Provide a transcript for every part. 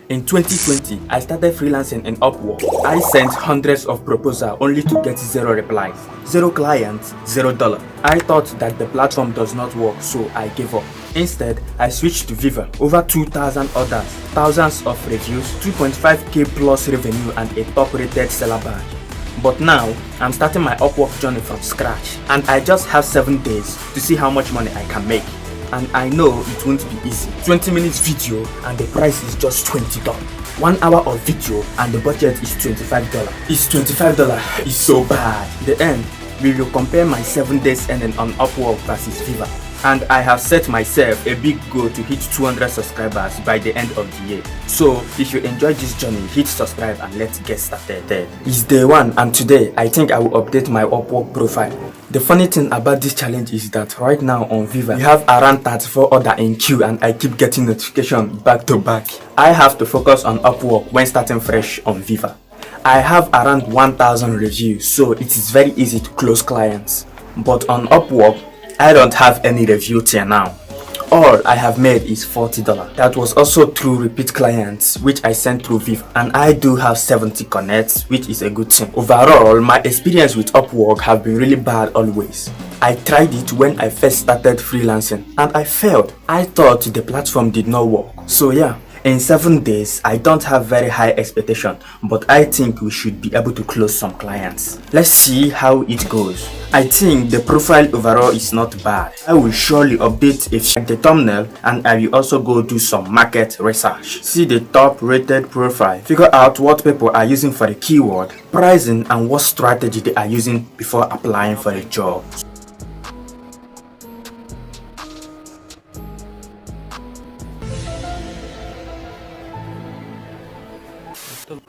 In 2020, I started freelancing in Upwork. I sent hundreds of proposals only to get 0 replies. 0 clients, $0. I thought that the platform does not work, so I gave up. Instead, I switched to Viva. Over 2,000 orders, thousands of reviews, 2.5k plus revenue and a top rated seller badge. But now, I'm starting my Upwork journey from scratch, and I just have 7 days to see how much money I can make. And I know it won't be easy. 20 minutes video and the price is just $20. 1 hour of video and the budget is $25. It's $25. It's so bad. The end, we will compare my 7 days earning on Upwork versus Viva. And I have set myself a big goal to hit 200 subscribers by the end of the year. So if you enjoyed this journey, hit subscribe and let's get started. It's day 1 and today I think I will update my Upwork profile. The funny thing about this challenge is that right now on Viva, we have around 34 orders in queue and I keep getting notifications back to back. I have to focus on Upwork when starting fresh on Viva. I have around 1,000 reviews, so it is very easy to close clients. But on Upwork, I don't have any review till now. All I have made is $40. That was also through repeat clients which I sent through Viva, and I do have 70 connects, which is a good thing. Overall, my experience with Upwork have been really bad always. I tried it when I first started freelancing and I failed. I thought the platform did not work. So yeah, in 7 days, I don't have very high expectation, but I think we should be able to close some clients. Let's see how it goes. I think the profile overall is not bad. I will surely update the thumbnail and I will also go do some market research. See the top rated profile, figure out what people are using for the keyword, pricing and what strategy they are using before applying for a job.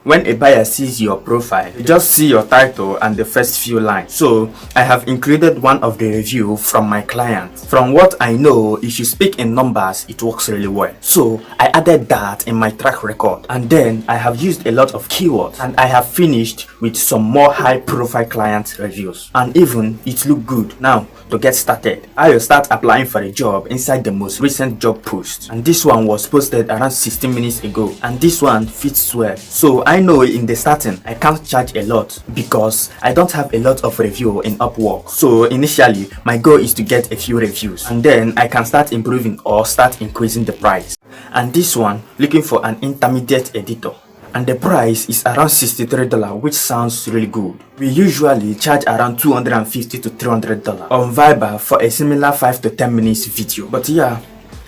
When a buyer sees your profile, they just see your title and the first few lines. So I have included one of the review from my client. From what I know, if you speak in numbers, it works really well. So I added that in my track record, and then I have used a lot of keywords and I have finished with some more high profile client reviews, and even it looked good. Now to get started, I will start applying for a job inside the most recent job post, and this one was posted around 16 minutes ago, and this one fits well. So I know in the starting I can't charge a lot because I don't have a lot of review in Upwork. So initially my goal is to get a few reviews and then I can start improving or start increasing the price. And this one looking for an intermediate editor, and the price is around $63, which sounds really good. We usually charge around $250 to $300 on Viber for a similar 5 to 10 minutes video. But yeah,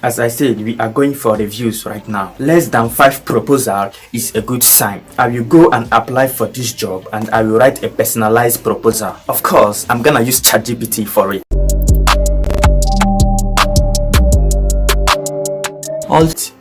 as I said, we are going for reviews right now. Less than 5 proposals is a good sign. I will go and apply for this job and I will write a personalized proposal. Of course, I'm gonna use ChatGPT for it.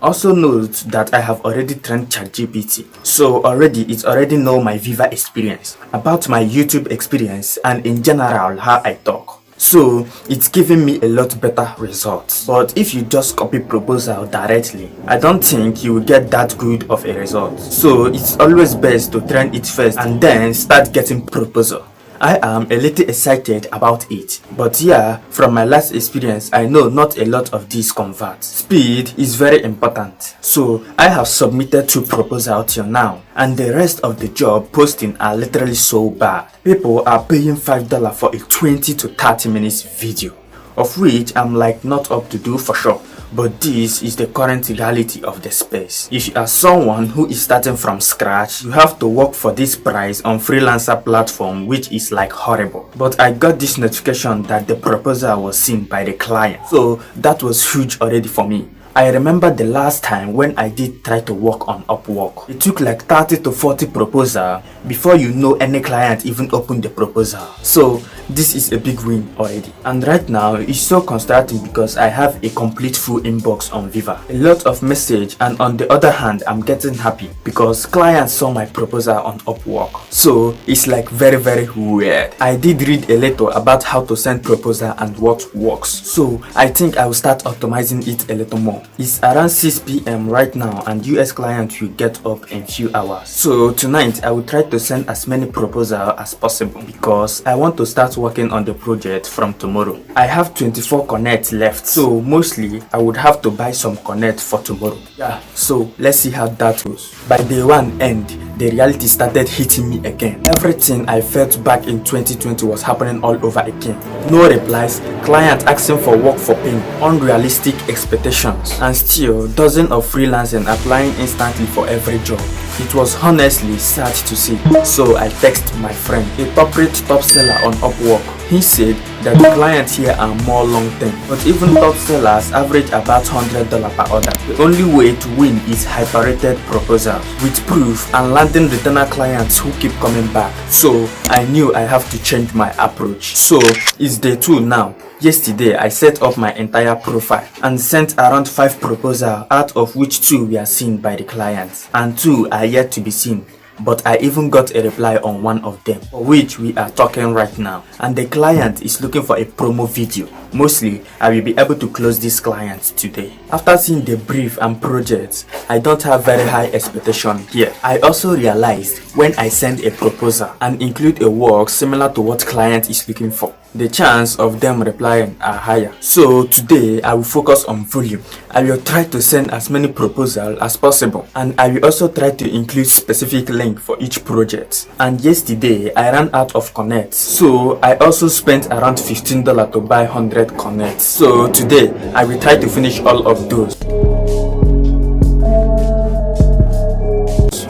Also note that I have already trained ChatGPT, so it already know my Viva experience, about my YouTube experience, and in general how I talk. So it's giving me a lot better results. But if you just copy proposal directly, I don't think you will get that good of a result. So it's always best to train it first and then start getting proposal. I am a little excited about it, but yeah, from my last experience, I know not a lot of these convert. Speed is very important, so I have submitted 2 proposals till now, and the rest of the job posting are literally so bad. People are paying $5 for a 20 to 30 minutes video, of which I'm like not up to do for sure. But this is the current reality of the space. If you are someone who is starting from scratch, you have to work for this price on Freelancer platform, which is like horrible. But I got this notification that the proposal was seen by the client, so that was huge already for me. I remember the last time when I did try to work on Upwork. It took like 30 to 40 proposals before you know any client even opened the proposal. So this is a big win already. And right now it's so constructive because I have a complete full inbox on Viva. A lot of message, and on the other hand I'm getting happy because clients saw my proposal on Upwork. So it's like very weird. I did read a little about how to send proposal and what works. So I think I will start optimizing it a little more. now. It's around 6 p.m. right now and US client will get up in few hours. So tonight I will try to send as many proposals as possible because I want to start working on the project from tomorrow. I have 24 connects left, so mostly I would have to buy some connect for tomorrow. Yeah, so let's see how that goes. By day one end, the reality started hitting me again. Everything I felt back in 2020 was happening all over again. No replies, client asking for work for pay, unrealistic expectations, and still dozens of freelancers applying instantly for every job. It was honestly sad to see. So I texted my friend, a corporate top seller on Upwork. He said that the clients here are more long term, but even top sellers average about $100 per order. The only way to win is hyper-rated proposals with proof and landing retainer clients who keep coming back. So I knew I have to change my approach. So it's day 2 now. Yesterday I set up my entire profile and sent around 5 proposals, out of which 2 were seen by the clients and 2 are yet to be seen. But I even got a reply on one of them, for which we are talking right now, and the client is looking for a promo video. Mostly, I will be able to close this client today. After seeing the brief and project, I don't have very high expectation here. I also realized when I send a proposal and include a work similar to what client is looking for, the chance of them replying are higher. So today I will focus on volume. I will try to send as many proposals as possible, and I will also try to include specific link for each project. And yesterday I ran out of connects, so I also spent around $15 to buy 100 connects. So today I will try to finish all of those.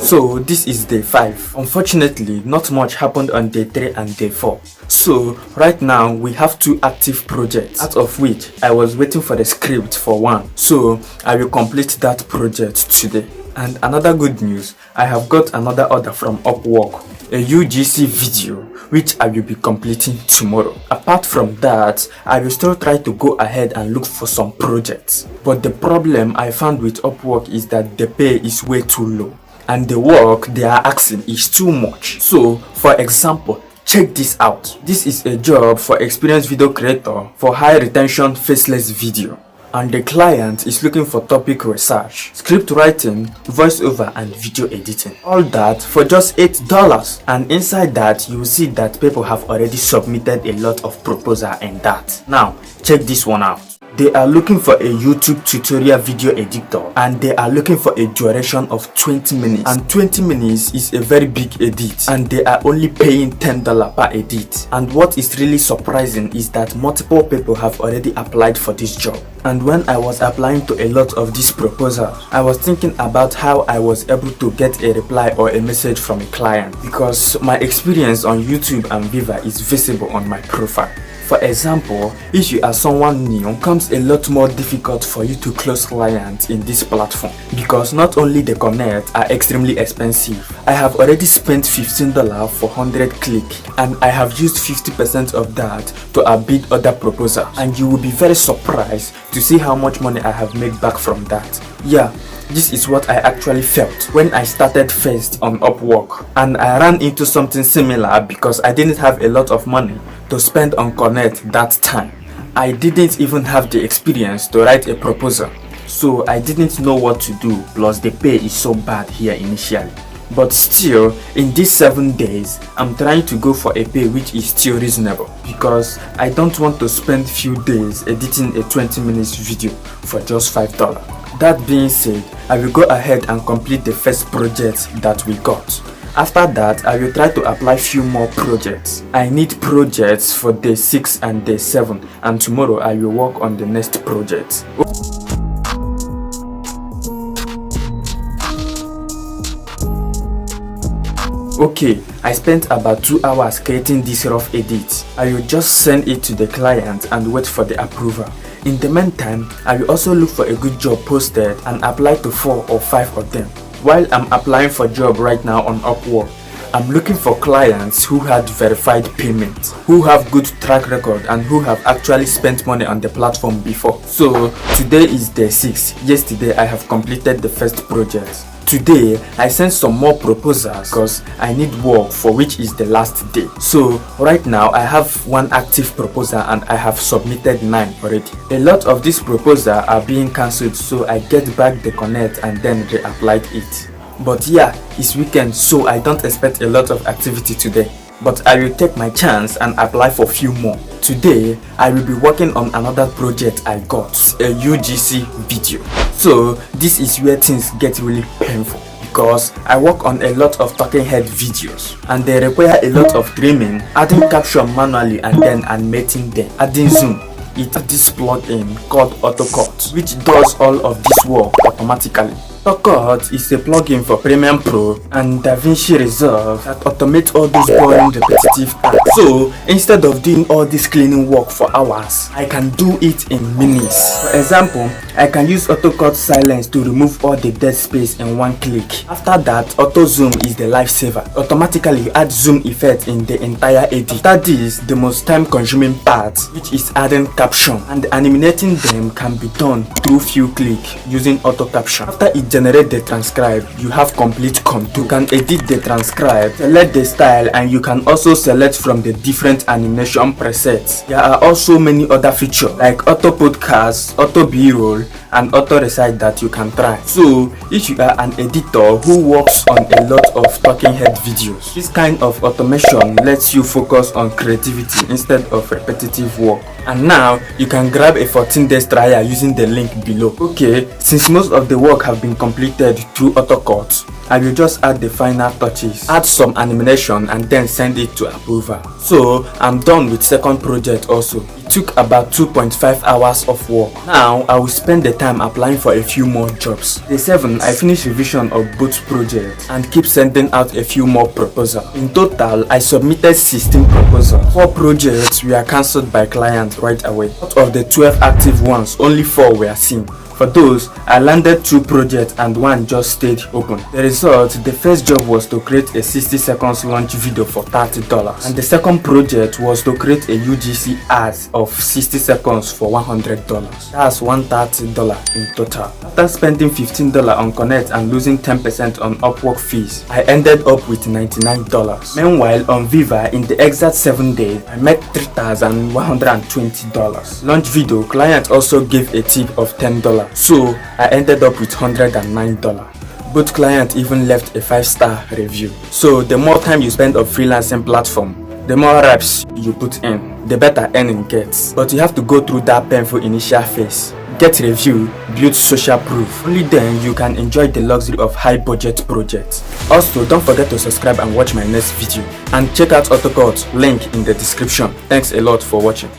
So this is day 5. Unfortunately, not much happened on day 3 and day 4. So right now we have 2 active projects, out of which I was waiting for the script for one. So I will complete that project today. And another good news, I have got another order from Upwork, a UGC video, which I will be completing tomorrow. Apart from that, I will still try to go ahead and look for some projects. But the problem I found with Upwork is that the pay is way too low, and the work they are asking is too much. So, for example, check this out. This is a job for experienced video creator for high retention faceless video. And the client is looking for topic research, script writing, voiceover and video editing. All that for just $8. And inside that, you will see that people have already submitted a lot of proposals in that. Now, check this one out. They are looking for a YouTube tutorial video editor, and they are looking for a duration of 20 minutes. And 20 minutes is a very big edit, and they are only paying $10 per edit. And what is really surprising is that multiple people have already applied for this job. And when I was applying to a lot of these proposals, I was thinking about how I was able to get a reply or a message from a client, because my experience on YouTube and Viva is visible on my profile. For example, if you are someone new, it becomes a lot more difficult for you to close clients in this platform, because not only the connect are extremely expensive. I have already spent $15 for 100 clicks, and I have used 50% of that to bid other proposals, and you will be very surprised to see how much money I have made back from that. Yeah, this is what I actually felt when I started first on Upwork, and I ran into something similar because I didn't have a lot of money to spend on Connect that time. I didn't even have the experience to write a proposal, so I didn't know what to do, plus the pay is so bad here initially. But still, in these 7 days, I'm trying to go for a pay which is still reasonable, because I don't want to spend few days editing a 20 minutes video for just $5. That being said, I will go ahead and complete the first project that we got. After that, I will try to apply few more projects. I need projects for day 6 and day 7, and tomorrow I will work on the next project. Okay, I spent about 2 hours creating this rough edit. I will just send it to the client and wait for the approval. In the meantime, I will also look for a good job posted and apply to 4 or 5 of them. While I'm applying for job right now on Upwork, I'm looking for clients who had verified payments, who have good track record, and who have actually spent money on the platform before. So today is day 6. Yesterday I have completed the first project. Today, I sent some more proposals because I need work for which is the last day. So right now, I have one active proposal and I have submitted 9 already. A lot of these proposals are being cancelled, so I get back the connect and then reapplied it. But yeah, it's weekend, so I don't expect a lot of activity today. But I will take my chance and apply for few more. Today, I will be working on another project I got, a UGC video. So this is where things get really painful because I work on a lot of talking head videos and they require a lot of trimming, adding caption manually and then animating them, adding zoom. It has this plugin called AutoCut which does all of this work automatically. AutoCut is a plugin for Premiere Pro and DaVinci Resolve that automates all those boring repetitive tasks. So instead of doing all this cleaning work for hours, I can do it in minutes. For example, I can use AutoCut silence to remove all the dead space in one click. After that, Auto Zoom is the lifesaver. Automatically add zoom effect in the entire edit. After this, the most time consuming part, which is adding caption, and animating them can be done through few clicks using auto caption. After it generate the transcribe, you have complete control. You can edit the transcribe, select the style, and you can also select from the different animation presets. There are also many other features like auto podcast, auto b-roll, and auto recite that you can try. So if you are an editor who works on a lot of talking head videos, this kind of automation lets you focus on creativity instead of repetitive work. And now you can grab a 14 days trial using the link below. Okay, since most of the work have been completed through AutoCut, I will just add the final touches, add some animation and then send it to approval. So I'm done with second project also. It took about 2.5 hours of work. Now I will spend the time applying for a few more jobs. Day 7, I finished revision of both projects and keep sending out a few more proposals. In total, I submitted 16 proposals. 4 projects were cancelled by clients right away. Out of the 12 active ones, only 4 were seen. For those, I landed 2 projects and 1 just stayed open. The result, the first job was to create a 60 seconds launch video for $30 and the second project was to create a UGC ad of 60 seconds for $100. That's $130 in total. After spending $15 on Connect and losing 10% on Upwork fees, I ended up with $99. Meanwhile, on Viva, in the exact 7 days, I made $3,120. Launch video, client also gave a tip of $10. So I ended up with $109. Both clients even left a 5-star review. So the more time you spend on freelancing platform, the more reps you put in, the better earning gets. But you have to go through that painful initial phase. Get review, build social proof. Only then you can enjoy the luxury of high budget projects. Also, don't forget to subscribe and watch my next video. And check out AutoCut, link in the description. Thanks a lot for watching.